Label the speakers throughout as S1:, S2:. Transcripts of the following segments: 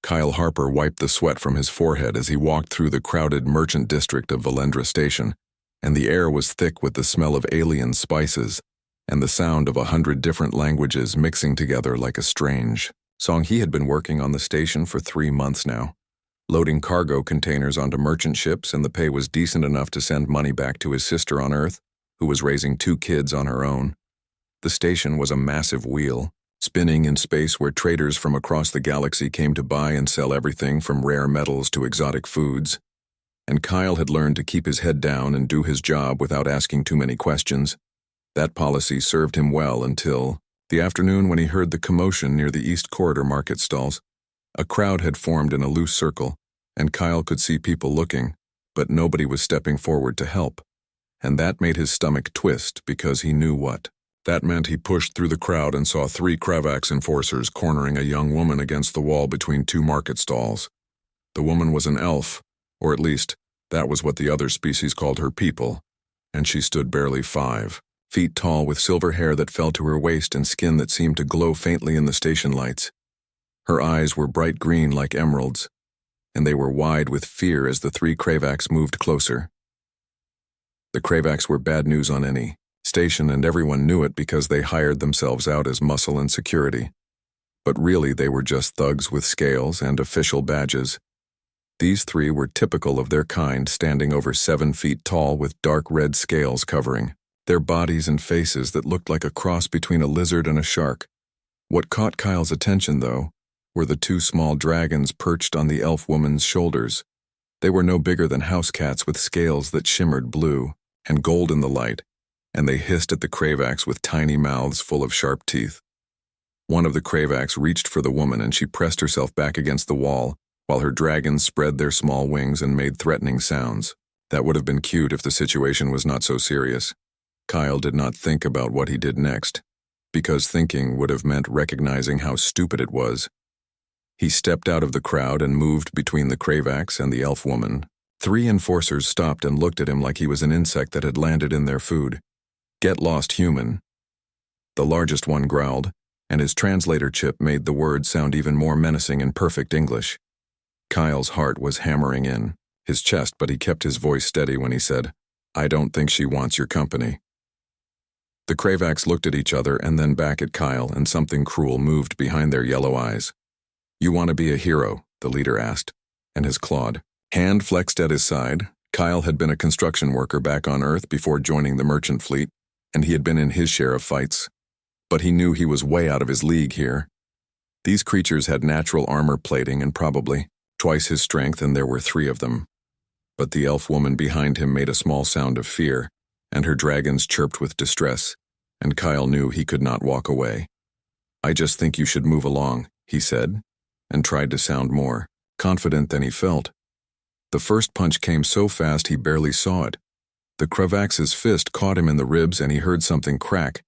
S1: Kyle Harper wiped the sweat from his forehead as he walked through the crowded merchant district of Valendra Station, and the air was thick with the smell of alien spices and the sound of 100 different languages mixing together like a strange song. He had been working on the station for 3 months now, loading cargo containers onto merchant ships, and the pay was decent enough to send money back to his sister on Earth, who was raising 2 kids on her own. The station was a massive wheel, spinning in space where traders from across the galaxy came to buy and sell everything from rare metals to exotic foods. And Kyle had learned to keep his head down and do his job without asking too many questions. That policy served him well until the afternoon when he heard the commotion near the East Corridor market stalls. A crowd had formed in a loose circle, and Kyle could see people looking, but nobody was stepping forward to help. And that made his stomach twist because he knew what that meant. He pushed through the crowd and saw 3 Kravax enforcers cornering a young woman against the wall between 2 market stalls. The woman was an elf, or at least, that was what the other species called her people, and she stood barely 5 feet tall with silver hair that fell to her waist and skin that seemed to glow faintly in the station lights. Her eyes were bright green like emeralds, and they were wide with fear as the 3 Kravax moved closer. The Kravax were bad news on any station, and everyone knew it because they hired themselves out as muscle and security. But really they were just thugs with scales and official badges. These 3 were typical of their kind, standing over 7 feet tall with dark red scales covering their bodies and faces that looked like a cross between a lizard and a shark. What caught Kyle's attention, though, were the 2 small dragons perched on the elf woman's shoulders. They were no bigger than house cats with scales that shimmered blue and gold in the light, and they hissed at the Kravax with tiny mouths full of sharp teeth. One of the Kravax reached for the woman, and she pressed herself back against the wall, while her dragons spread their small wings and made threatening sounds. That would have been cute if the situation was not so serious. Kyle did not think about what he did next, because thinking would have meant recognizing how stupid it was. He stepped out of the crowd and moved between the Kravax and the elf woman. 3 enforcers stopped and looked at him like he was an insect that had landed in their food. "Get lost, human." The largest one growled, and his translator chip made the words sound even more menacing in perfect English. Kyle's heart was hammering in his chest, but he kept his voice steady when he said, "I don't think she wants your company." The Kravax looked at each other and then back at Kyle, and something cruel moved behind their yellow eyes. "You want to be a hero?" the leader asked, and his clawed hand flexed at his side. Kyle had been a construction worker back on Earth before joining the merchant fleet, and he had been in his share of fights. But he knew he was way out of his league here. These creatures had natural armor plating and probably twice his strength, and there were 3 of them. But the elf woman behind him made a small sound of fear, and her dragons chirped with distress, and Kyle knew he could not walk away. "I just think you should move along," he said, and tried to sound more confident than he felt. The first punch came so fast he barely saw it. The Kravax's fist caught him in the ribs, and he heard something crack,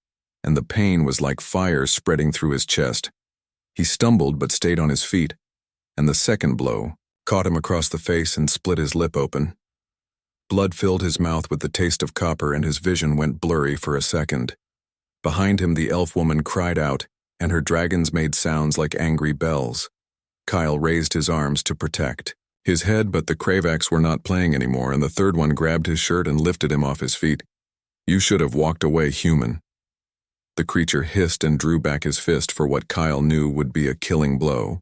S1: and the pain was like fire spreading through his chest. He stumbled but stayed on his feet, and the second blow caught him across the face and split his lip open. Blood filled his mouth with the taste of copper, and his vision went blurry for a second. Behind him, the elf woman cried out, and her dragons made sounds like angry bells. Kyle raised his arms to protect his head, but the Kravax were not playing anymore, and the third one grabbed his shirt and lifted him off his feet. "You should have walked away, human." The creature hissed and drew back his fist for what Kyle knew would be a killing blow.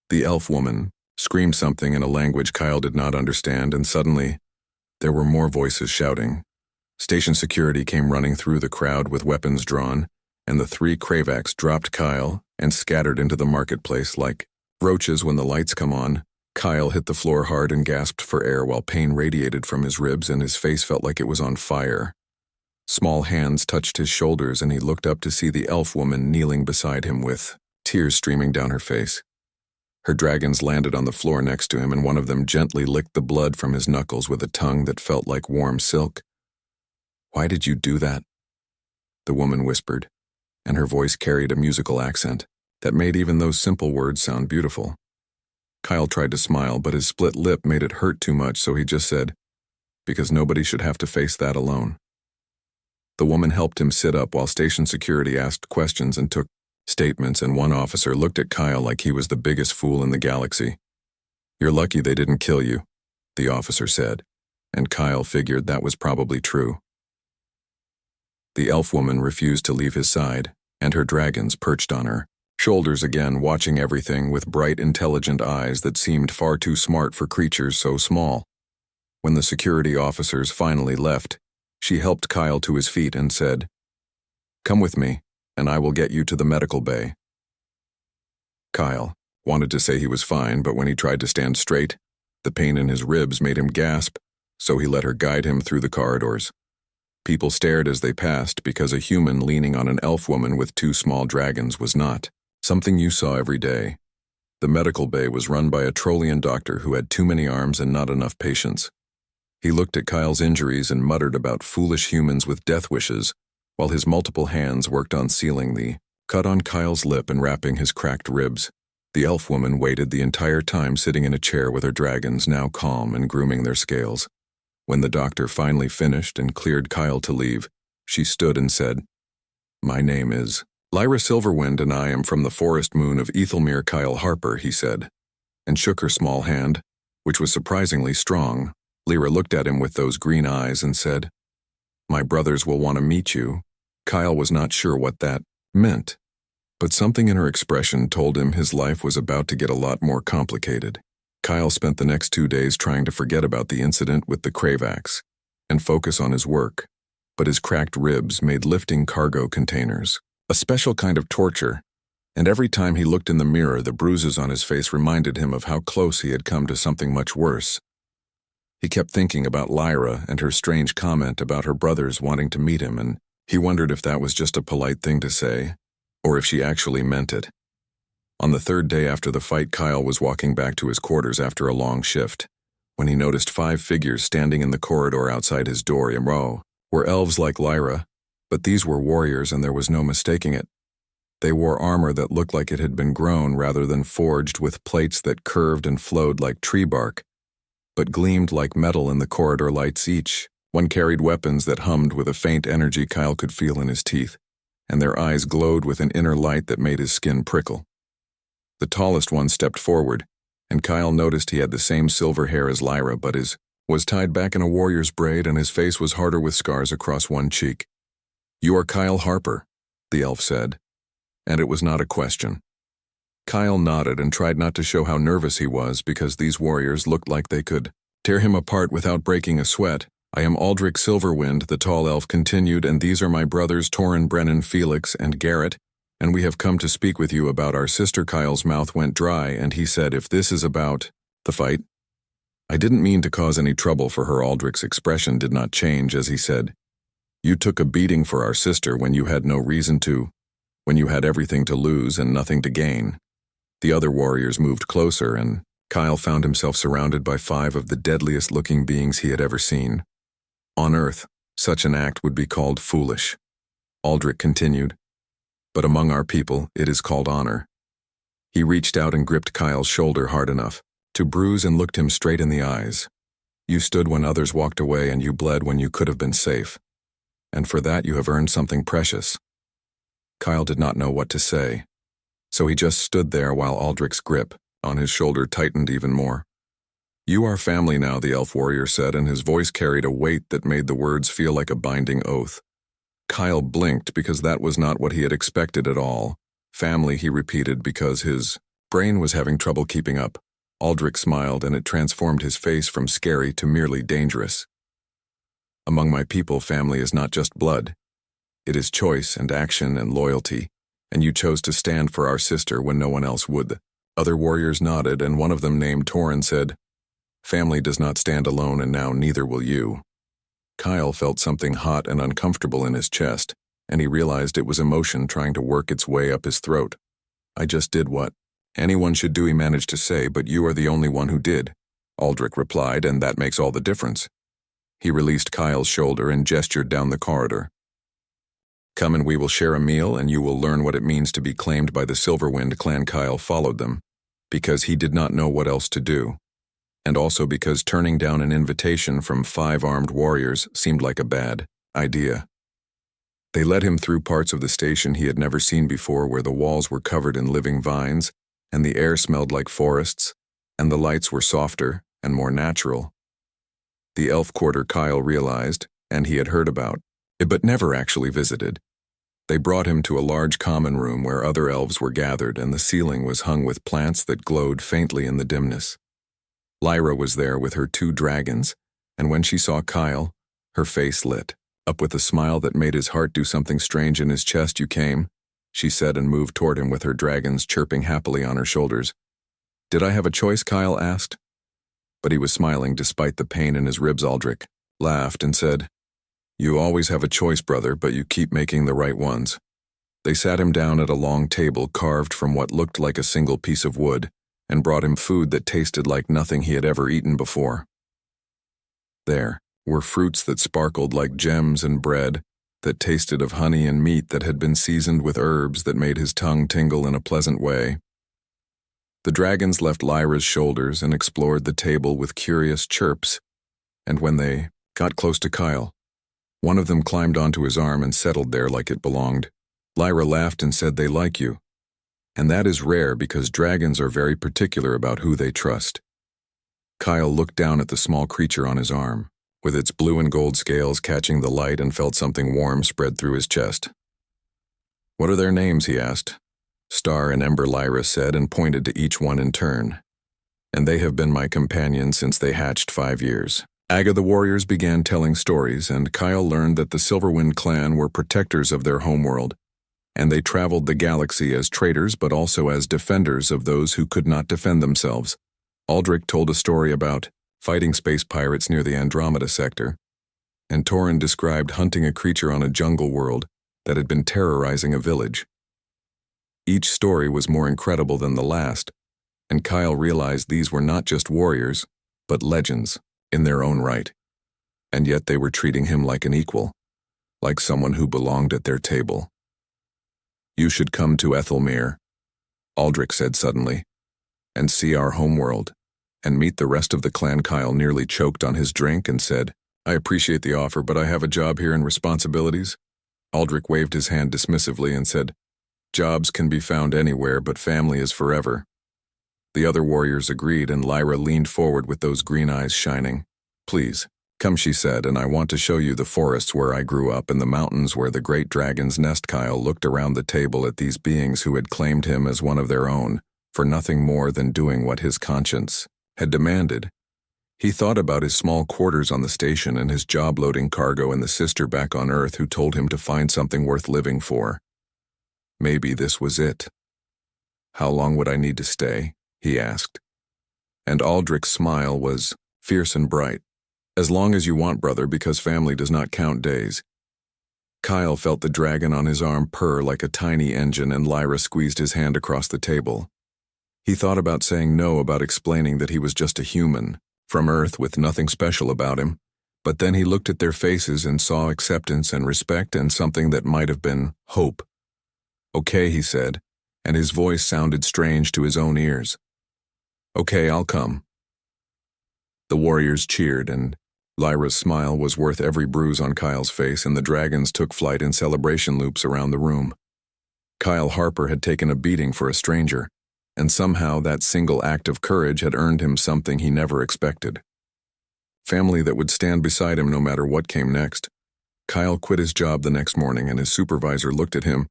S1: The elf woman screamed something in a language Kyle did not understand, and suddenly, there were more voices shouting. Station security came running through the crowd with weapons drawn, and the 3 Kravax dropped Kyle and scattered into the marketplace like roaches when the lights come on. Kyle hit the floor hard and gasped for air while pain radiated from his ribs and his face felt like it was on fire. Small hands touched his shoulders, and he looked up to see the elf woman kneeling beside him with tears streaming down her face. Her dragons landed on the floor next to him, and one of them gently licked the blood from his knuckles with a tongue that felt like warm silk. "Why did you do that?" the woman whispered, and her voice carried a musical accent that made even those simple words sound beautiful. Kyle tried to smile, but his split lip made it hurt too much, so he just said, "Because nobody should have to face that alone." The woman helped him sit up while station security asked questions and took statements, and one officer looked at Kyle like he was the biggest fool in the galaxy. "You're lucky they didn't kill you," the officer said, and Kyle figured that was probably true. The elf woman refused to leave his side, and her dragons perched on her shoulders again, watching everything with bright, intelligent eyes that seemed far too smart for creatures so small. When the security officers finally left, she helped Kyle to his feet and said, "Come with me, and I will get you to the medical bay." Kyle wanted to say he was fine, but when he tried to stand straight, the pain in his ribs made him gasp, so he let her guide him through the corridors. People stared as they passed because a human leaning on an elf woman with two small dragons was not something you saw every day. The medical bay was run by a Trollian doctor who had too many arms and not enough patience. He looked at Kyle's injuries and muttered about foolish humans with death wishes, while his multiple hands worked on sealing the cut on Kyle's lip and wrapping his cracked ribs. The elf woman waited the entire time, sitting in a chair with her dragons, now calm and grooming their scales. When the doctor finally finished and cleared Kyle to leave, she stood and said, "My name is Lyra Silverwind, and I am from the forest moon of Ethelmere." "Kyle Harper," he said, and shook her small hand, which was surprisingly strong. Lyra looked at him with those green eyes and said, "My brothers will want to meet you." Kyle was not sure what that meant, but something in her expression told him his life was about to get a lot more complicated. Kyle spent the next 2 days trying to forget about the incident with the Kravax and focus on his work, but his cracked ribs made lifting cargo containers a special kind of torture, and every time he looked in the mirror, the bruises on his face reminded him of how close he had come to something much worse. He kept thinking about Lyra and her strange comment about her brothers wanting to meet him, and he wondered if that was just a polite thing to say, or if she actually meant it. On the 3rd day after the fight, Kyle was walking back to his quarters after a long shift, when he noticed 5 figures standing in the corridor outside his door. In row were elves like Lyra, but these were warriors, and there was no mistaking it. They wore armor that looked like it had been grown rather than forged, with plates that curved and flowed like tree bark, but gleamed like metal in the corridor lights. Each one carried weapons that hummed with a faint energy Kyle could feel in his teeth, and their eyes glowed with an inner light that made his skin prickle. The tallest one stepped forward, and Kyle noticed he had the same silver hair as Lyra, but his was tied back in a warrior's braid, and his face was harder with scars across one cheek. "You are Kyle Harper," the elf said, and it was not a question. Kyle nodded and tried not to show how nervous he was, because these warriors looked like they could tear him apart without breaking a sweat. "I am Aldrich Silverwind," the tall elf continued, "and these are my brothers Torin, Brennan, Felix, and Garrett, and we have come to speak with you about our sister." Kyle's mouth went dry, and he said, "If this is about the fight, I didn't mean to cause any trouble for her." Aldrich's expression did not change as he said, "You took a beating for our sister when you had no reason to, when you had everything to lose and nothing to gain." The other warriors moved closer, and Kyle found himself surrounded by 5 of the deadliest-looking beings he had ever seen. On Earth, such an act would be called foolish. Aldrich continued, "But among our people, it is called honor." He reached out and gripped Kyle's shoulder hard enough to bruise and looked him straight in the eyes. "You stood when others walked away, and you bled when you could have been safe. And for that you have earned something precious." Kyle did not know what to say, so he just stood there while Aldrich's grip on his shoulder tightened even more. "You are family now," the elf warrior said, and his voice carried a weight that made the words feel like a binding oath. Kyle blinked, because that was not what he had expected at all. "Family," he repeated, because his brain was having trouble keeping up. Aldrich smiled, and it transformed his face from scary to merely dangerous. "Among my people, family is not just blood. It is choice and action and loyalty, and you chose to stand for our sister when no one else would." Other warriors nodded, and one of them, named Torin, said, "Family does not stand alone, and now neither will you." Kyle felt something hot and uncomfortable in his chest, and he realized it was emotion trying to work its way up his throat. "I just did what anyone should do," he managed to say, "but you are the only one who did," Aldrich replied, "and that makes all the difference." He released Kyle's shoulder and gestured down the corridor. "Come and we will share a meal, and you will learn what it means to be claimed by the Silverwind clan." Kyle followed them, because he did not know what else to do, and also because turning down an invitation from 5 armed warriors seemed like a bad idea. They led him through parts of the station he had never seen before, where the walls were covered in living vines, and the air smelled like forests, and the lights were softer and more natural. The elf quarter, Kyle realized, and he had heard about, but never actually visited. They brought him to a large common room where other elves were gathered, and the ceiling was hung with plants that glowed faintly in the dimness. Lyra was there with her 2 dragons, and when she saw Kyle, her face lit up with a smile that made his heart do something strange in his chest. "You came," she said, and moved toward him with her dragons chirping happily on her shoulders. "Did I have a choice?" Kyle asked. But he was smiling despite the pain in his ribs. Aldrich laughed and said, "You always have a choice, brother, but you keep making the right ones." They sat him down at a long table carved from what looked like a single piece of wood, and brought him food that tasted like nothing he had ever eaten before. There were fruits that sparkled like gems, and bread that tasted of honey, and meat that had been seasoned with herbs that made his tongue tingle in a pleasant way. The dragons left Lyra's shoulders and explored the table with curious chirps, and when they got close to Kyle, one of them climbed onto his arm and settled there like it belonged. Lyra laughed and said, "They like you. And that is rare, because dragons are very particular about who they trust." Kyle looked down at the small creature on his arm, with its blue and gold scales catching the light, and felt something warm spread through his chest. "What are their names?" he asked. "Star and Ember," Lyra said, and pointed to each one in turn. "And they have been my companions since they hatched 5 years." Aga the warriors began telling stories, and Kyle learned that the Silverwind clan were protectors of their homeworld, and they traveled the galaxy as traders but also as defenders of those who could not defend themselves. Aldrich told a story about fighting space pirates near the Andromeda sector, and Torin described hunting a creature on a jungle world that had been terrorizing a village. Each story was more incredible than the last, and Kyle realized these were not just warriors, but legends in their own right. And yet they were treating him like an equal, like someone who belonged at their table. "You should come to Ethelmere," Aldrich said suddenly, "and see our homeworld, and meet the rest of the clan." Kyle nearly choked on his drink and said, "I appreciate the offer, but I have a job here and responsibilities." Aldrich waved his hand dismissively and said, "Jobs can be found anywhere, but family is forever." The other warriors agreed, and Lyra leaned forward with those green eyes shining. "Please, come," she said, "and I want to show you the forests where I grew up and the mountains where the great dragons nest." Kyle looked around the table at these beings who had claimed him as one of their own, for nothing more than doing what his conscience had demanded. He thought about his small quarters on the station and his job loading cargo, and the sister back on Earth who told him to find something worth living for. Maybe this was it. "How long would I need to stay?" he asked. And Aldrich's smile was fierce and bright. "As long as you want, brother, because family does not count days." Kyle felt the dragon on his arm purr like a tiny engine, and Lyra squeezed his hand across the table. He thought about saying no, about explaining that he was just a human from Earth with nothing special about him, but then he looked at their faces and saw acceptance and respect and something that might have been hope. "Okay," he said, and his voice sounded strange to his own ears. "Okay, I'll come." The warriors cheered, and Lyra's smile was worth every bruise on Kyle's face, and the dragons took flight in celebration loops around the room. Kyle Harper had taken a beating for a stranger, and somehow that single act of courage had earned him something he never expected. Family that would stand beside him no matter what came next. Kyle quit his job the next morning, and his supervisor looked at him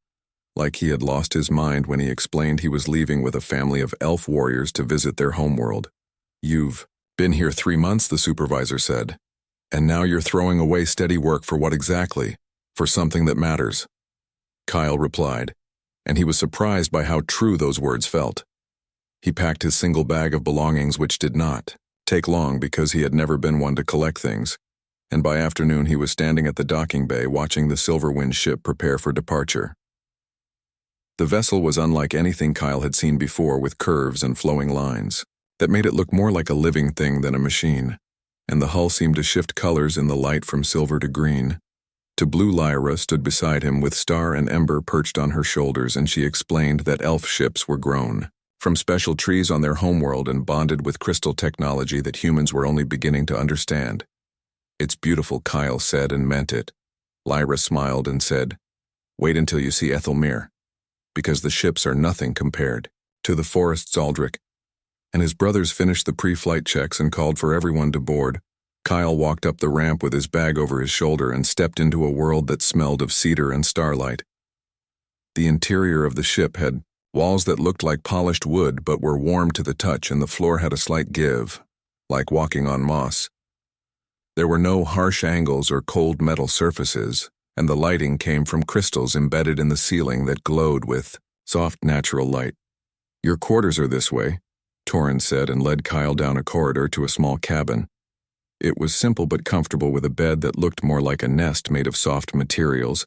S1: like he had lost his mind when he explained he was leaving with a family of elf warriors to visit their homeworld. "You've been here 3 months," the supervisor said, "and now you're throwing away steady work for what exactly? For something that matters." Kyle replied, and he was surprised by how true those words felt. He packed his single bag of belongings, which did not take long because he had never been one to collect things, and by afternoon he was standing at the docking bay watching the Silverwind ship prepare for departure. The vessel was unlike anything Kyle had seen before, with curves and flowing lines that made it look more like a living thing than a machine, and the hull seemed to shift colors in the light from silver to green. To blue. Lyra stood beside him with Star and Ember perched on her shoulders, and she explained that elf ships were grown from special trees on their homeworld and bonded with crystal technology that humans were only beginning to understand. "It's beautiful," Kyle said, and meant it. Lyra smiled and said, Wait until you see Ethelmere, because the ships are nothing compared to the forest's Aldrich. And his brothers finished the pre-flight checks and called for everyone to board. Kyle walked up the ramp with his bag over his shoulder and stepped into a world that smelled of cedar and starlight. The interior of the ship had walls that looked like polished wood but were warm to the touch, and the floor had a slight give, like walking on moss. There were no harsh angles or cold metal surfaces, and the lighting came from crystals embedded in the ceiling that glowed with soft natural light. "Your quarters are this way," Torrin said, and led Kyle down a corridor to a small cabin. It was simple but comfortable, with a bed that looked more like a nest made of soft materials,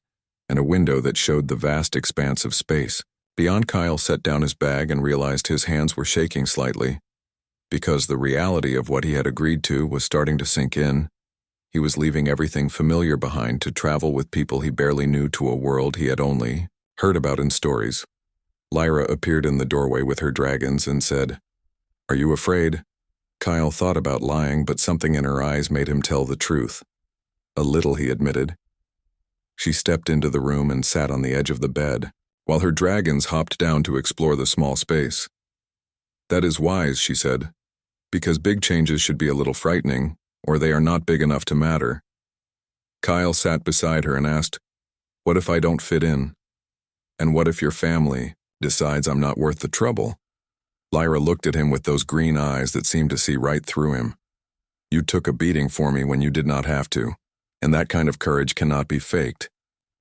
S1: and a window that showed the vast expanse of space. Beyond, Kyle set down his bag and realized his hands were shaking slightly, because the reality of what he had agreed to was starting to sink in. He was leaving everything familiar behind to travel with people he barely knew to a world he had only heard about in stories. Lyra appeared in the doorway with her dragons and said, "Are you afraid?" Kyle thought about lying, but something in her eyes made him tell the truth. "A little," he admitted. She stepped into the room and sat on the edge of the bed, while her dragons hopped down to explore the small space. "That is wise," she said, "because big changes should be a little frightening, or they are not big enough to matter." Kyle sat beside her and asked, "What if I don't fit in? And what if your family decides I'm not worth the trouble?" Lyra looked at him with those green eyes that seemed to see right through him. "You took a beating for me when you did not have to, and that kind of courage cannot be faked,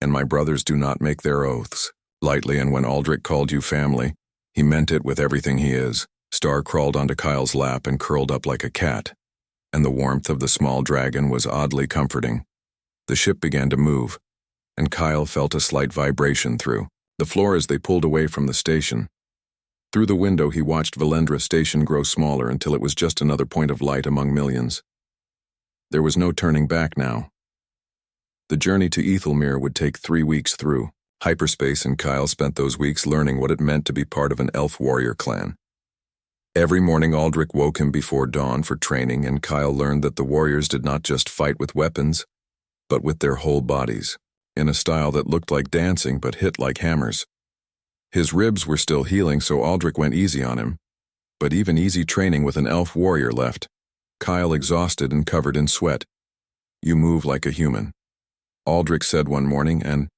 S1: and my brothers do not make their oaths lightly, and when Aldrich called you family, he meant it with everything he is." Star crawled onto Kyle's lap and curled up like a cat, and the warmth of the small dragon was oddly comforting. The ship began to move, and Kyle felt a slight vibration through the floor as they pulled away from the station. Through the window, he watched Valendra Station grow smaller until it was just another point of light among millions. There was no turning back now. The journey to Ethelmere would take 3 weeks through hyperspace, and Kyle spent those weeks learning what it meant to be part of an elf warrior clan. Every morning, Aldrich woke him before dawn for training, and Kyle learned that the warriors did not just fight with weapons, but with their whole bodies, in a style that looked like dancing but hit like hammers. His ribs were still healing, so Aldrich went easy on him, but even easy training with an elf warrior left Kyle exhausted and covered in sweat. "You move like a human," Aldrich said one morning, and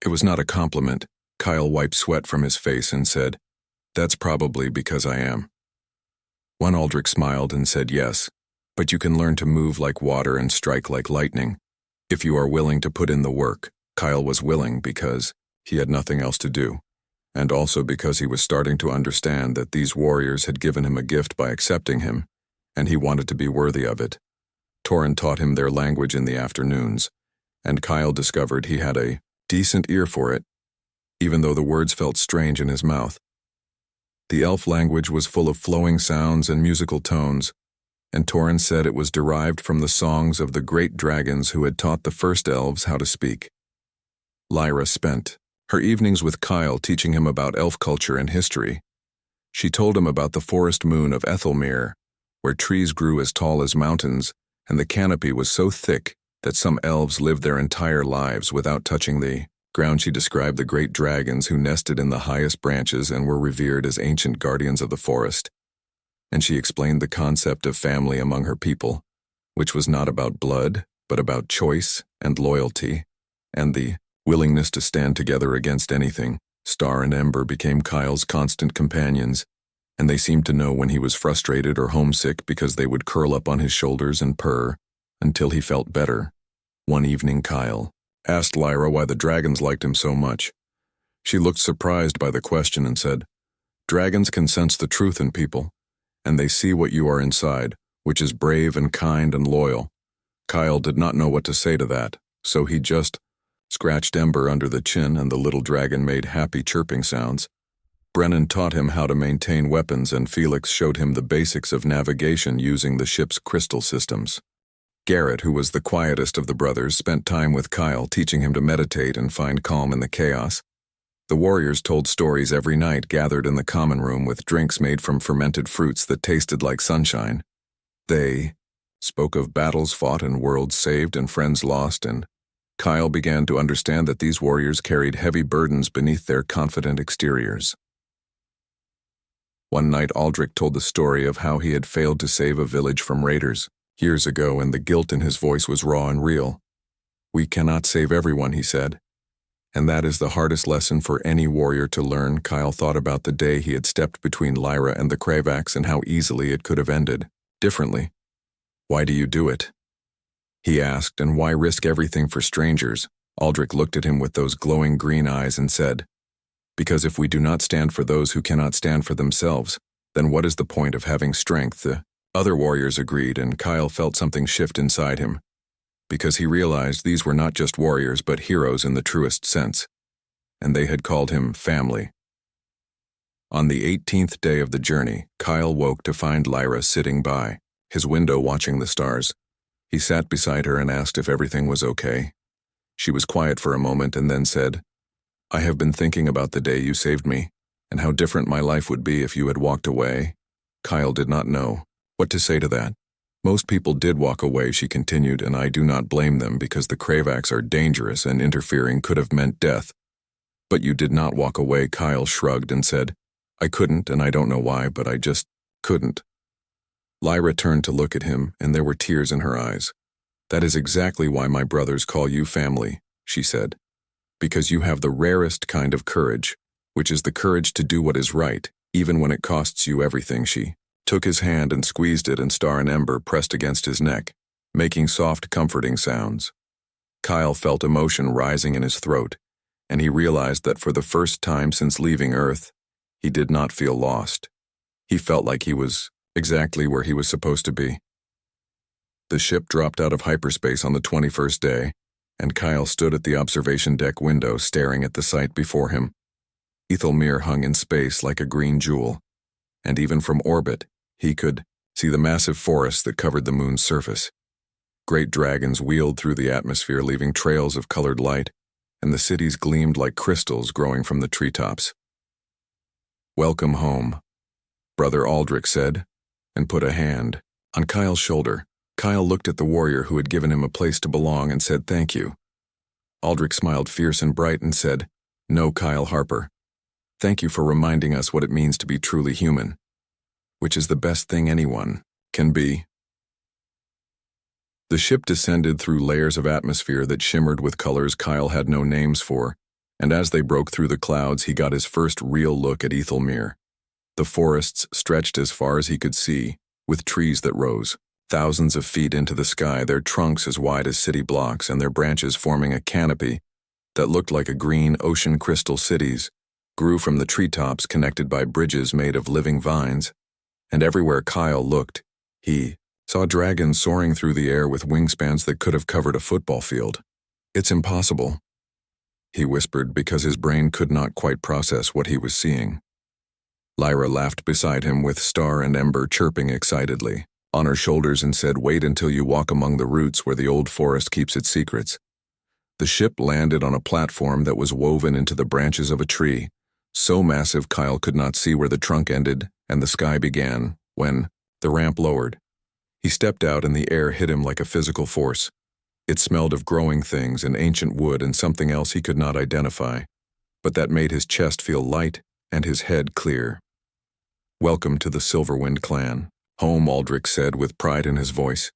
S1: it was not a compliment. Kyle wiped sweat from his face and said, "That's probably because I am." One Aldrich smiled and said, "Yes, but you can learn to move like water and strike like lightning, if you are willing to put in the work." Kyle was willing because he had nothing else to do, and also because he was starting to understand that these warriors had given him a gift by accepting him, and he wanted to be worthy of it. Torrin taught him their language in the afternoons, and Kyle discovered he had a decent ear for it, even though the words felt strange in his mouth. The elf language was full of flowing sounds and musical tones, and Torrin said it was derived from the songs of the great dragons who had taught the first elves how to speak. Lyra spent her evenings with Kyle, teaching him about elf culture and history. She told him about the forest moon of Ethelmere, where trees grew as tall as mountains, and the canopy was so thick that some elves lived their entire lives without touching the ground. She described the great dragons who nested in the highest branches and were revered as ancient guardians of the forest. And she explained the concept of family among her people, which was not about blood, but about choice and loyalty, and the willingness to stand together against anything. Star and Ember became Kyle's constant companions, and they seemed to know when he was frustrated or homesick because they would curl up on his shoulders and purr until he felt better. One evening, Kyle asked Lyra why the dragons liked him so much. She looked surprised by the question and said, "Dragons can sense the truth in people, and they see what you are inside, which is brave and kind and loyal." Kyle did not know what to say to that, so he just scratched Ember under the chin, and the little dragon made happy chirping sounds. Brennan taught him how to maintain weapons, and Felix showed him the basics of navigation using the ship's crystal systems. Garrett, who was the quietest of the brothers, spent time with Kyle, teaching him to meditate and find calm in the chaos. The warriors told stories every night, gathered in the common room with drinks made from fermented fruits that tasted like sunshine. They spoke of battles fought and worlds saved and friends lost, and Kyle began to understand that these warriors carried heavy burdens beneath their confident exteriors. One night Aldrich told the story of how he had failed to save a village from raiders years ago, and the guilt in his voice was raw and real. "We cannot save everyone," he said. "And that is the hardest lesson for any warrior to learn." Kyle thought about the day he had stepped between Lyra and the Kravaks and how easily it could have ended differently. "Why do you do it?" he asked, "and why risk everything for strangers?" Aldrich looked at him with those glowing green eyes and said, "Because if we do not stand for those who cannot stand for themselves, then what is the point of having strength?" The other warriors agreed, and Kyle felt something shift inside him, because he realized these were not just warriors but heroes in the truest sense, and they had called him family. On the 18th day of the journey, Kyle woke to find Lyra sitting by his window watching the stars. He sat beside her and asked if everything was okay. She was quiet for a moment and then said, "I have been thinking about the day you saved me, and how different my life would be if you had walked away." Kyle did not know what to say to that. "Most people did walk away," she continued, "and I do not blame them because the Kravaks are dangerous and interfering could have meant death. But you did not walk away." Kyle shrugged and said, "I couldn't, and I don't know why, but I just couldn't." Lyra turned to look at him, and there were tears in her eyes. "That is exactly why my brothers call you family," she said. "Because you have the rarest kind of courage, which is the courage to do what is right, even when it costs you everything." She took his hand and squeezed it, and Star and Ember pressed against his neck, making soft, comforting sounds. Kyle felt emotion rising in his throat, and he realized that for the first time since leaving Earth, he did not feel lost. He felt like he was exactly where he was supposed to be. The ship dropped out of hyperspace on the 21st day, and Kyle stood at the observation deck window staring at the sight before him. Ethelmere hung in space like a green jewel, and even from orbit, he could see the massive forest that covered the moon's surface. Great dragons wheeled through the atmosphere, leaving trails of colored light, and the cities gleamed like crystals growing from the treetops. "Welcome home," Brother Aldrich said, and put a hand on Kyle's shoulder. Kyle looked at the warrior who had given him a place to belong and said, "Thank you." Aldrich smiled fierce and bright and said, "No, Kyle Harper. Thank you for reminding us what it means to be truly human, which is the best thing anyone can be." The ship descended through layers of atmosphere that shimmered with colors Kyle had no names for, and as they broke through the clouds, he got his first real look at Ethelmere. The forests stretched as far as he could see, with trees that rose thousands of feet into the sky, their trunks as wide as city blocks and their branches forming a canopy that looked like a green ocean. Crystal cities grew from the treetops, connected by bridges made of living vines, and everywhere Kyle looked, he saw dragons soaring through the air with wingspans that could have covered a football field. "It's impossible," he whispered, because his brain could not quite process what he was seeing. Lyra laughed beside him, with Star and Ember chirping excitedly on her shoulders, and said, "Wait until you walk among the roots where the old forest keeps its secrets." The ship landed on a platform that was woven into the branches of a tree, so massive Kyle could not see where the trunk ended and the sky began. When the ramp lowered, he stepped out and the air hit him like a physical force. It smelled of growing things and ancient wood and something else he could not identify, but that made his chest feel light and his head clear. "Welcome to the Silverwind clan, home," Aldrich said with pride in his voice.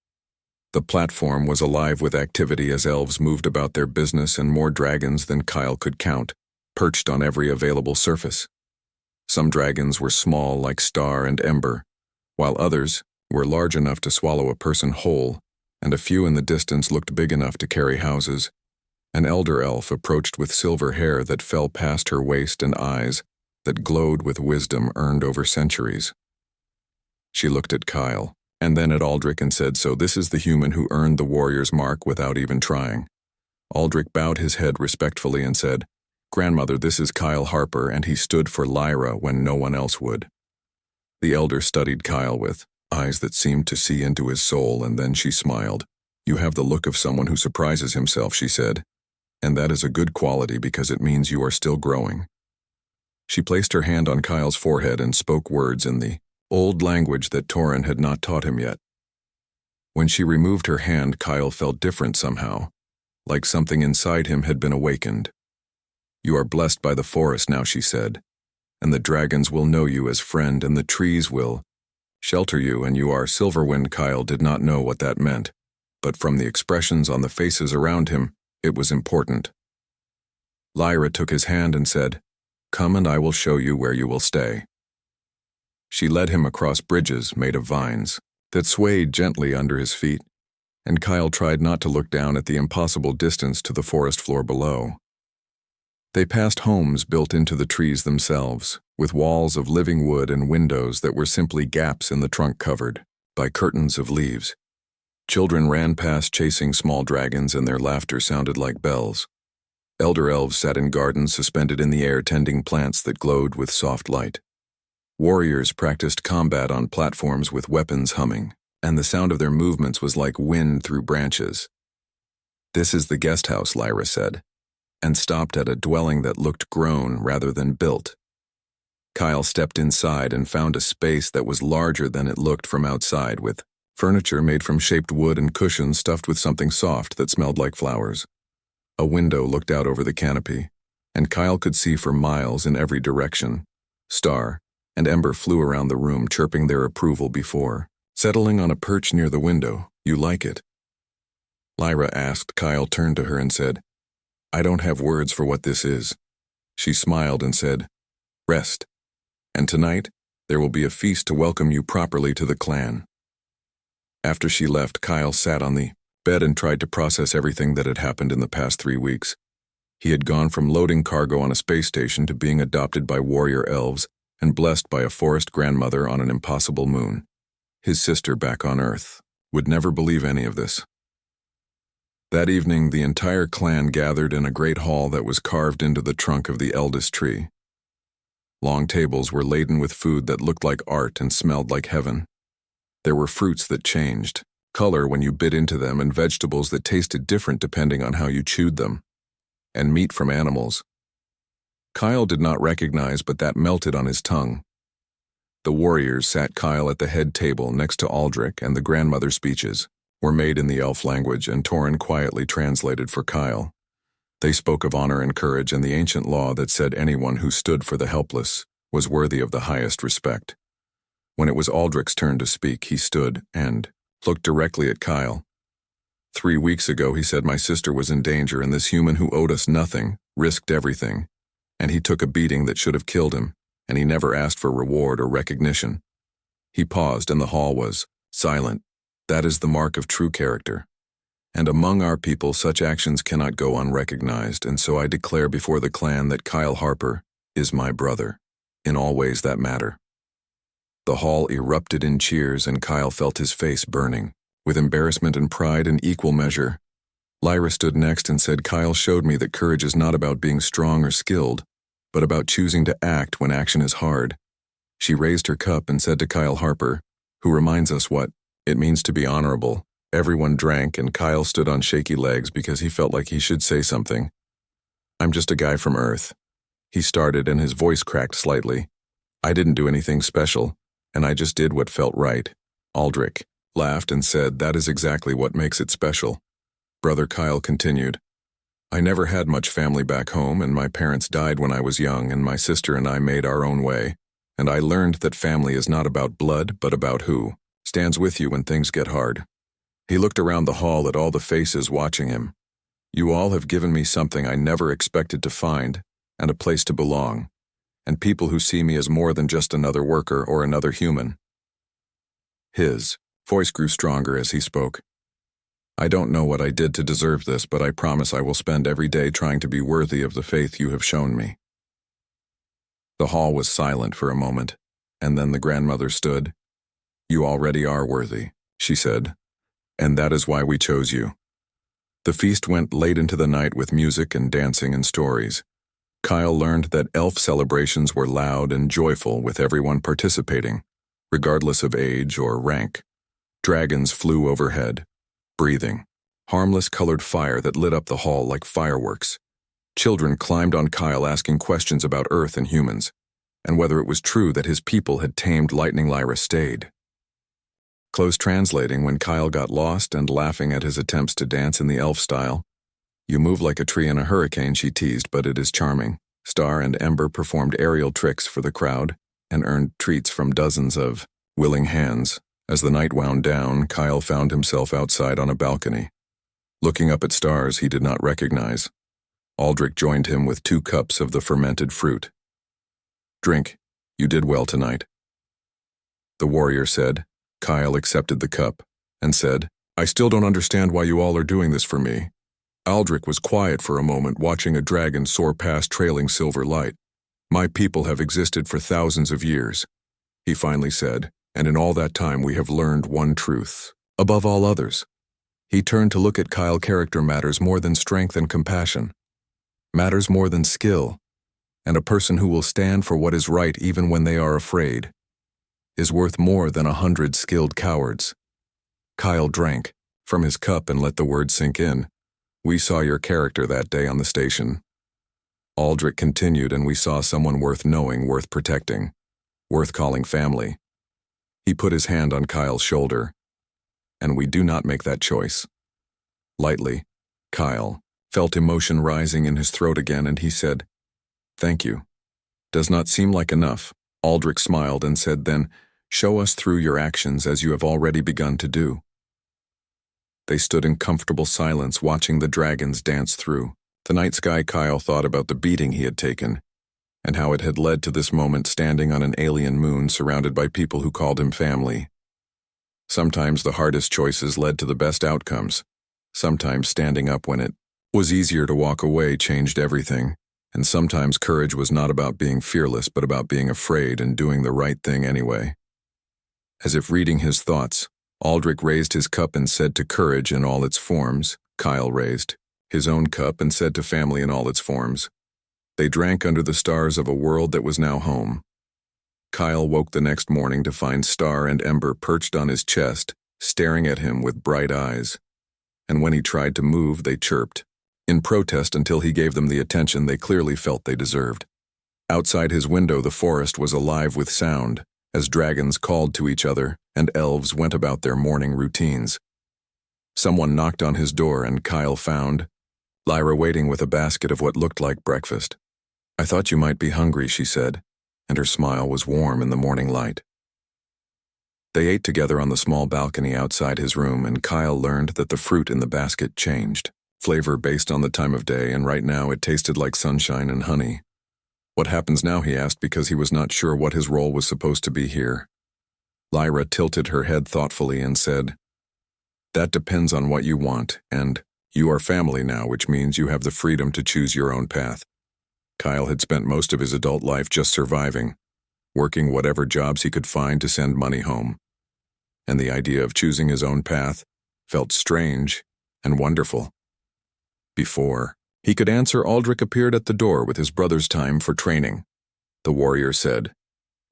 S1: The platform was alive with activity as elves moved about their business, and more dragons than Kyle could count perched on every available surface. Some dragons were small, like Star and Ember, while others were large enough to swallow a person whole, and a few in the distance looked big enough to carry houses. An elder elf approached with silver hair that fell past her waist and eyes that glowed with wisdom earned over centuries. She looked at Kyle, and then at Aldrich, and said, "So this is the human who earned the warrior's mark without even trying." Aldrich bowed his head respectfully and said, "Grandmother, this is Kyle Harper, and he stood for Lyra when no one else would." The elder studied Kyle with eyes that seemed to see into his soul, and then she smiled. "You have the look of someone who surprises himself," she said, "and that is a good quality because it means you are still growing." She placed her hand on Kyle's forehead and spoke words in the old language that Torin had not taught him yet. When she removed her hand, Kyle felt different somehow, like something inside him had been awakened. "You are blessed by the forest now," she said, "and the dragons will know you as friend, and the trees will shelter you, and you are Silverwind." Kyle did not know what that meant, but from the expressions on the faces around him, it was important. Lyra took his hand and said, "Come and I will show you where you will stay." She led him across bridges made of vines that swayed gently under his feet, and Kyle tried not to look down at the impossible distance to the forest floor below. They passed homes built into the trees themselves, with walls of living wood and windows that were simply gaps in the trunk covered by curtains of leaves. Children ran past chasing small dragons, and their laughter sounded like bells. Elder elves sat in gardens suspended in the air tending plants that glowed with soft light. Warriors practiced combat on platforms with weapons humming, and the sound of their movements was like wind through branches. "This is the guest house," Lyra said, and stopped at a dwelling that looked grown rather than built. Kyle stepped inside and found a space that was larger than it looked from outside, with furniture made from shaped wood and cushions stuffed with something soft that smelled like flowers. A window looked out over the canopy, and Kyle could see for miles in every direction. Star and Ember flew around the room, chirping their approval before settling on a perch near the window. "You like it?" Lyra asked. Kyle turned to her and said, "I don't have words for what this is." She smiled and said, "Rest. And tonight, there will be a feast to welcome you properly to the clan." After she left, Kyle sat on the bed and tried to process everything that had happened in the past 3 weeks. He had gone from loading cargo on a space station to being adopted by warrior elves and blessed by a forest grandmother on an impossible moon. His sister back on Earth would never believe any of this. That evening, the entire clan gathered in a great hall that was carved into the trunk of the eldest tree. Long tables were laden with food that looked like art and smelled like heaven. There were fruits that changed color when you bit into them, and vegetables that tasted different depending on how you chewed them, and meat from animals Kyle did not recognize, but that melted on his tongue. The warriors sat Kyle at the head table next to Aldrich, and the grandmother speeches were made in the elf language, and Torin quietly translated for Kyle. They spoke of honor and courage and the ancient law that said anyone who stood for the helpless was worthy of the highest respect. When it was Aldrich's turn to speak, he stood and looked directly at Kyle. 3 weeks ago, he said, "My sister was in danger, and this human who owed us nothing risked everything, and he took a beating that should have killed him, and he never asked for reward or recognition." He paused, and the hall was silent. That is the mark of true character. And among our people, such actions cannot go unrecognized, and so I declare before the clan that Kyle Harper is my brother, in all ways that matter. The hall erupted in cheers, and Kyle felt his face burning, with embarrassment and pride in equal measure. Lyra stood next and said, "Kyle showed me that courage is not about being strong or skilled, but about choosing to act when action is hard." She raised her cup and said to Kyle Harper, who reminds us what it means to be honorable. Everyone drank, and Kyle stood on shaky legs because he felt like he should say something. "I'm just a guy from Earth," he started, and his voice cracked slightly. "I didn't do anything special, and I just did what felt right." Aldrich laughed and said, "That is exactly what makes it special." Brother Kyle continued, "I never had much family back home, and my parents died when I was young, and my sister and I made our own way, and I learned that family is not about blood, but about who stands with you when things get hard." He looked around the hall at all the faces watching him. "You all have given me something I never expected to find, and a place to belong, and people who see me as more than just another worker or another human." His voice grew stronger as he spoke. "I don't know what I did to deserve this, but I promise I will spend every day trying to be worthy of the faith you have shown me." The hall was silent for a moment, and then the grandmother stood. "You already are worthy," she said, "and that is why we chose you." The feast went late into the night with music and dancing and stories. Kyle learned that elf celebrations were loud and joyful, with everyone participating, regardless of age or rank. Dragons flew overhead, breathing harmless colored fire that lit up the hall like fireworks. Children climbed on Kyle asking questions about Earth and humans, and whether it was true that his people had tamed Lightning Lyra stayed. Close translating when Kyle got lost and laughing at his attempts to dance in the elf style. You move like a tree in a hurricane, she teased, but it is charming. Star and Ember performed aerial tricks for the crowd and earned treats from dozens of willing hands. As the night wound down, Kyle found himself outside on a balcony. Looking up at stars he did not recognize, Aldrich joined him with 2 cups of the fermented fruit. "Drink. You did well tonight," the warrior said. Kyle accepted the cup and said, "I still don't understand why you all are doing this for me." Aldrich was quiet for a moment, watching a dragon soar past trailing silver light. "My people have existed for thousands of years," he finally said, "and in all that time we have learned one truth, above all others." He turned to look at Kyle. Character matters more than strength and compassion. Matters more than skill, and a person who will stand for what is right even when they are afraid is worth more than 100 skilled cowards. Kyle drank from his cup and let the words sink in. "We saw your character that day on the station." Aldrich continued, "And we saw someone worth knowing, worth protecting, worth calling family." He put his hand on Kyle's shoulder. "And we do not make that choice lightly." Kyle felt emotion rising in his throat again, and he said, "Thank you. Does not seem like enough." Aldrich smiled and said, "Then show us through your actions as you have already begun to do." They stood in comfortable silence, watching the dragons dance through the night sky. Kyle thought about the beating he had taken and how it had led to this moment, standing on an alien moon surrounded by people who called him family. Sometimes the hardest choices led to the best outcomes. Sometimes standing up when it was easier to walk away changed everything. And sometimes courage was not about being fearless, but about being afraid and doing the right thing anyway. As if reading his thoughts, Aldrich raised his cup and said to courage in all its forms. Kyle raised his own cup and said to family in all its forms. They drank under the stars of a world that was now home. Kyle woke the next morning to find Star and Ember perched on his chest, staring at him with bright eyes. And when he tried to move, they chirped in protest until he gave them the attention they clearly felt they deserved. Outside his window, the forest was alive with sound, as dragons called to each other and elves went about their morning routines. Someone knocked on his door, and Kyle found Lyra waiting with a basket of what looked like breakfast. "I thought you might be hungry," she said, and her smile was warm in the morning light. They ate together on the small balcony outside his room, and Kyle learned that the fruit in the basket changed flavor based on the time of day, and right now it tasted like sunshine and honey. "What happens now?" he asked, because he was not sure what his role was supposed to be here. Lyra tilted her head thoughtfully and said, "That depends on what you want, and you are family now, which means you have the freedom to choose your own path." Kyle had spent most of his adult life just surviving, working whatever jobs he could find to send money home. And the idea of choosing his own path felt strange and wonderful. Before he could answer, Aldrich appeared at the door with his brother's time for training, the warrior said,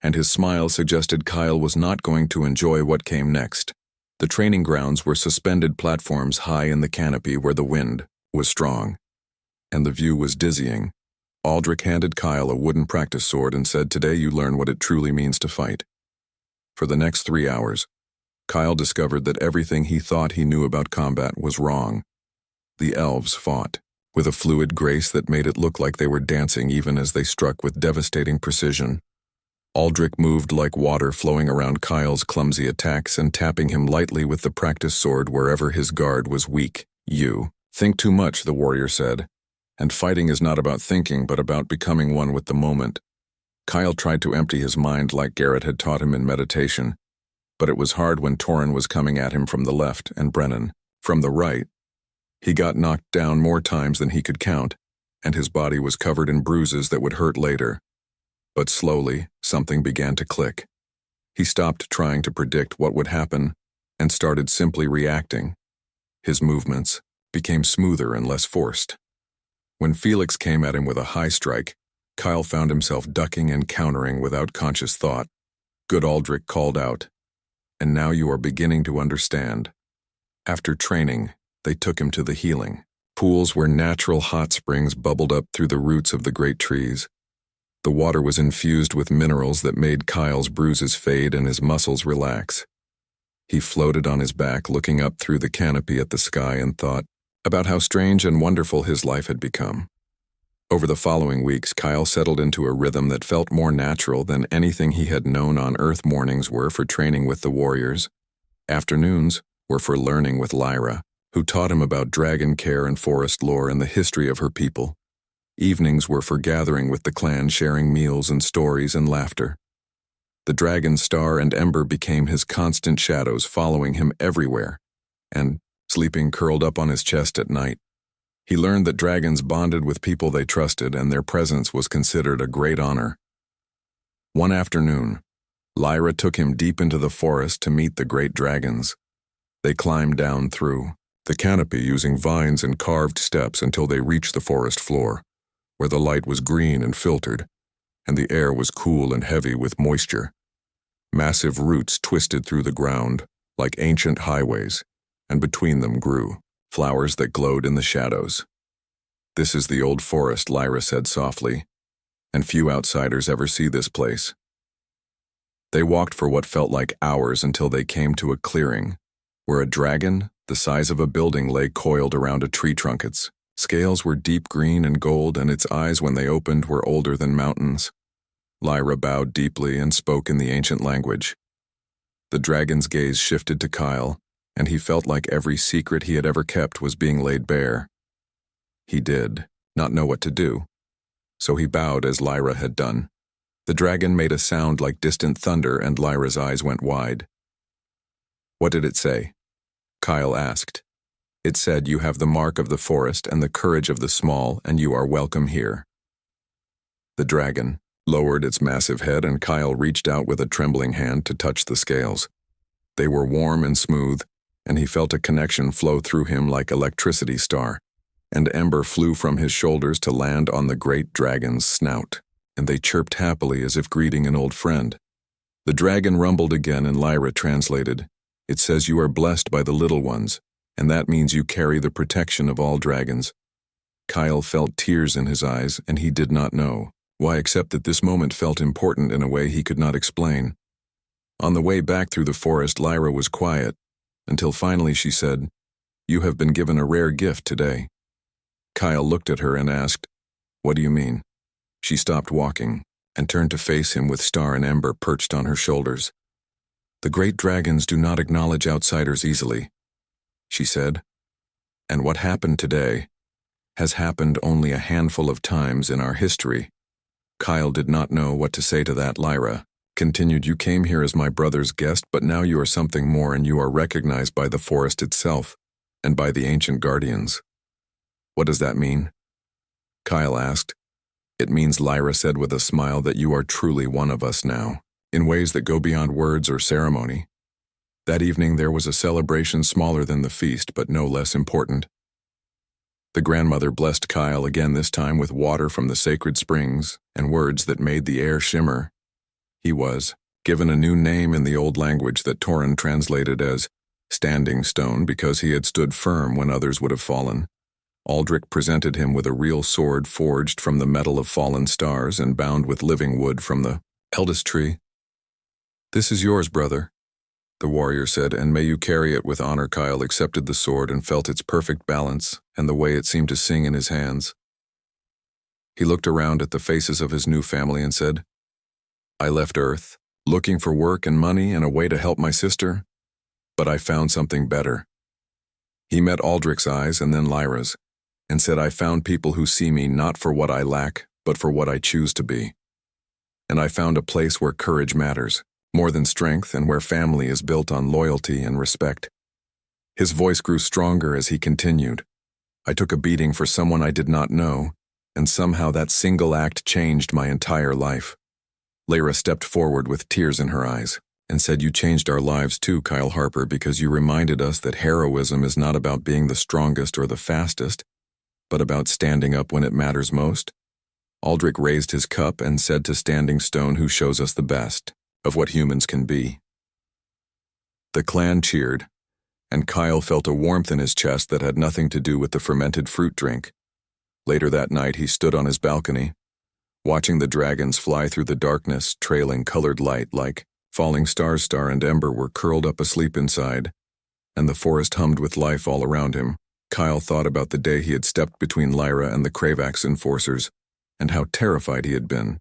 S1: and his smile suggested Kyle was not going to enjoy what came next. The training grounds were suspended platforms high in the canopy where the wind was strong, and the view was dizzying. Aldrich handed Kyle a wooden practice sword and said, "Today you learn what it truly means to fight." For the next 3 hours, Kyle discovered that everything he thought he knew about combat was wrong. The elves fought with a fluid grace that made it look like they were dancing even as they struck with devastating precision. Aldrich moved like water flowing around Kyle's clumsy attacks and tapping him lightly with the practice sword wherever his guard was weak. "You think too much," the warrior said, "and fighting is not about thinking but about becoming one with the moment." Kyle tried to empty his mind like Garrett had taught him in meditation, but it was hard when Torin was coming at him from the left and Brennan from the right. He got knocked down more times than he could count, and his body was covered in bruises that would hurt later. But slowly, something began to click. He stopped trying to predict what would happen and started simply reacting. His movements became smoother and less forced. When Felix came at him with a high strike, Kyle found himself ducking and countering without conscious thought. "Good," Aldrich called out. "And now you are beginning to understand." After training, they took him to the healing pools where natural hot springs bubbled up through the roots of the great trees. The water was infused with minerals that made Kyle's bruises fade and his muscles relax. He floated on his back, looking up through the canopy at the sky, and thought, about how strange and wonderful his life had become. Over the following weeks, Kyle settled into a rhythm that felt more natural than anything he had known on Earth. Mornings were for training with the warriors. Afternoons were for learning with Lyra, who taught him about dragon care and forest lore and the history of her people. Evenings were for gathering with the clan, sharing meals and stories and laughter. The dragon Star and Ember became his constant shadows, following him everywhere, and sleeping curled up on his chest at night. He learned that dragons bonded with people they trusted, and their presence was considered a great honor. One afternoon, Lyra took him deep into the forest to meet the great dragons. They climbed down through the canopy using vines and carved steps until they reached the forest floor, where the light was green and filtered, and the air was cool and heavy with moisture. Massive roots twisted through the ground like ancient highways, and between them grew flowers that glowed in the shadows. "This is the old forest," Lyra said softly, "and few outsiders ever see this place." They walked for what felt like hours until they came to a clearing, where a dragon, the size of a building, lay coiled around a tree trunk. Its scales were deep green and gold, and its eyes, when they opened, were older than mountains. Lyra bowed deeply and spoke in the ancient language. The dragon's gaze shifted to Kyle, and he felt like every secret he had ever kept was being laid bare. He did not know what to do, so he bowed as Lyra had done. The dragon made a sound like distant thunder, and Lyra's eyes went wide. "What did it say?" Kyle asked. "It said, 'You have the mark of the forest and the courage of the small, and you are welcome here.'" The dragon lowered its massive head, and Kyle reached out with a trembling hand to touch the scales. They were warm and smooth, and he felt a connection flow through him like electricity. Star and Ember flew from his shoulders to land on the great dragon's snout, and they chirped happily as if greeting an old friend. The dragon rumbled again, and Lyra translated, "It says you are blessed by the little ones, and that means you carry the protection of all dragons." Kyle felt tears in his eyes, and he did not know why, except that this moment felt important in a way he could not explain. On the way back through the forest, Lyra was quiet, until finally she said, "You have been given a rare gift today." Kyle looked at her and asked, "What do you mean?" She stopped walking and turned to face him with Star and Ember perched on her shoulders. "The great dragons do not acknowledge outsiders easily," she said. "And what happened today has happened only a handful of times in our history." Kyle did not know what to say to that. Lyra continued, "You came here as my brother's guest, but now you are something more, and you are recognized by the forest itself and by the ancient guardians." "What does that mean?" Kyle asked. "It means," Lyra said with a smile, "that you are truly one of us now, in ways that go beyond words or ceremony." That evening there was a celebration smaller than the feast, but no less important. The grandmother blessed Kyle again, this time with water from the sacred springs and words that made the air shimmer. He was given a new name in the old language that Torin translated as Standing Stone because he had stood firm when others would have fallen. Aldrich presented him with a real sword forged from the metal of fallen stars and bound with living wood from the eldest tree. "This is yours, brother," the warrior said, "and may you carry it with honor." Kyle accepted the sword and felt its perfect balance and the way it seemed to sing in his hands. He looked around at the faces of his new family and said, "I left Earth, looking for work and money and a way to help my sister, but I found something better." He met Aldrich's eyes and then Lyra's, and said, "I found people who see me not for what I lack, but for what I choose to be. And I found a place where courage matters more than strength, and where family is built on loyalty and respect." His voice grew stronger as he continued, "I took a beating for someone I did not know, and somehow that single act changed my entire life." Lyra stepped forward with tears in her eyes and said, "You changed our lives too, Kyle Harper, because you reminded us that heroism is not about being the strongest or the fastest, but about standing up when it matters most." Aldrich raised his cup and said to Standing Stone, "Who shows us the best of what humans can be." The clan cheered, and Kyle felt a warmth in his chest that had nothing to do with the fermented fruit drink. Later that night he stood on his balcony, watching the dragons fly through the darkness, trailing colored light like falling stars. Star and Ember were curled up asleep inside, and the forest hummed with life all around him. Kyle thought about the day he had stepped between Lyra and the Kravax enforcers, and how terrified he had been.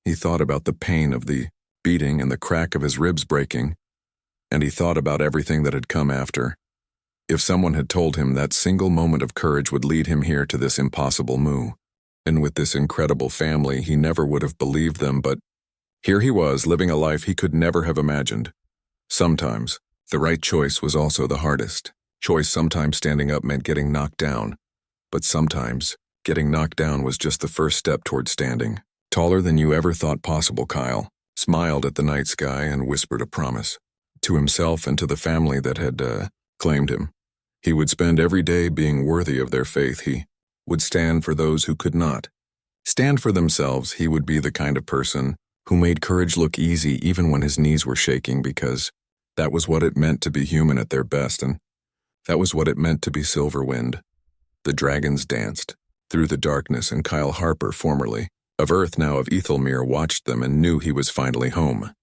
S1: He thought about the pain of the beating and the crack of his ribs breaking, and he thought about everything that had come after. If someone had told him that single moment of courage would lead him here to this impossible move, and with this incredible family, he never would have believed them, but here he was, living a life he could never have imagined. Sometimes, the right choice was also the hardest. Sometimes standing up meant getting knocked down, but sometimes, getting knocked down was just the first step toward standing. Taller than you ever thought possible, Kyle smiled at the night sky and whispered a promise. To himself and to the family that had, claimed him. He would spend every day being worthy of their faith. He would stand for those who could not. Stand for themselves. He would be the kind of person who made courage look easy even when his knees were shaking, because that was what it meant to be human at their best, and that was what it meant to be Silverwind. The dragons danced through the darkness, and Kyle Harper, formerly of Earth, now of Ethelmere, watched them and knew he was finally home.